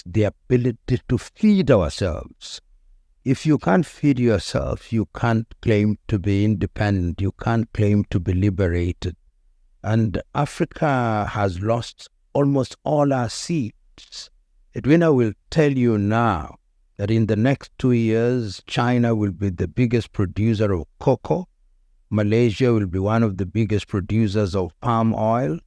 the ability to feed ourselves. If you can't feed yourself, you can't claim to be independent, you can't claim to be liberated. And Africa has lost almost all our seeds. Edwina will tell you now that in the next 2 years, China will be the biggest producer of cocoa. Malaysia will be one of the biggest producers of palm oil.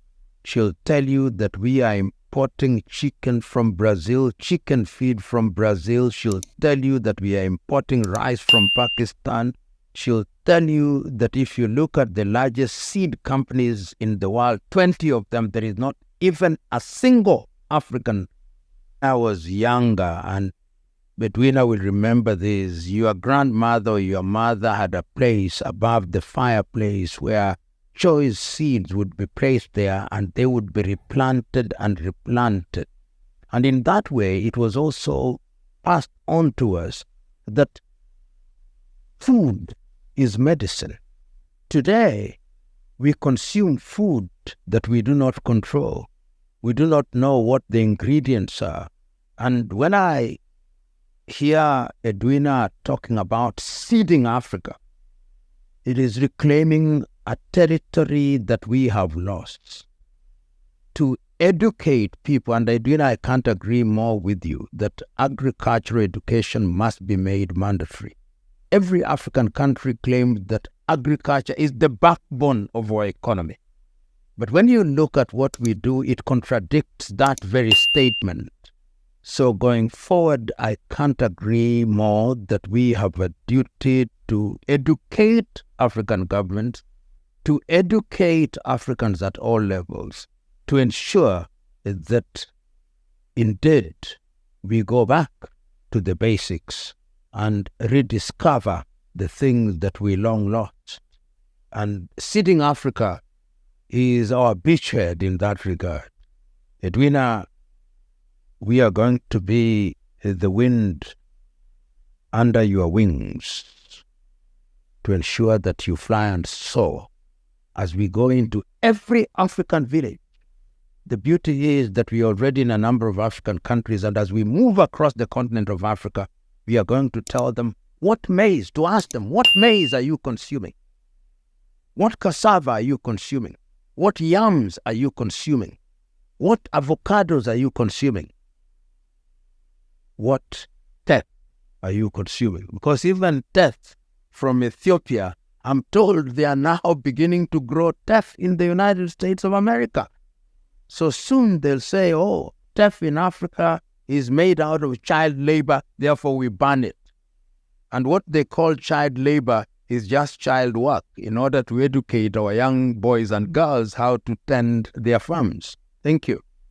She'll tell you that we are importing chicken from Brazil, chicken feed from Brazil. She'll tell you that we are importing rice from Pakistan. She'll tell you that if you look at the largest seed companies in the world, 20 of them, there is not even a single African. I was younger, and Edwina will remember this. Your grandmother or your mother had a place above the fireplace where choice seeds would be placed there, and they would be replanted and replanted. And in that way, it was also passed on to us that food is medicine. Today, we consume food that we do not control. We do not know what the ingredients are. And when I hear Edwina talking about seeding Africa, it is reclaiming a territory that we have lost. To educate people, and Edwina, I can't agree more with you, that agricultural education must be made mandatory. Every African country claims that agriculture is the backbone of our economy. But when you look at what we do, it contradicts that very statement. So going forward, I can't agree more that we have a duty to educate African governments, to educate Africans at all levels, to ensure that indeed we go back to the basics and rediscover the things that we long lost. And seeding Africa is our beachhead in that regard. Edwina, we are going to be the wind under your wings to ensure that you fly and soar as we go into every African village. The beauty is that we are already in a number of African countries, and as we move across the continent of Africa, we are going to tell them what maize, to ask them, what maize are you consuming? What cassava are you consuming? What yams are you consuming? What avocados are you consuming? What teff are you consuming? Because even teff from Ethiopia, I'm told they are now beginning to grow teff in the United States of America. So soon they'll say, oh, teff in Africa is made out of child labor, therefore we ban it. And what they call child labor is just child work in order to educate our young boys and girls how to tend their farms. Thank you.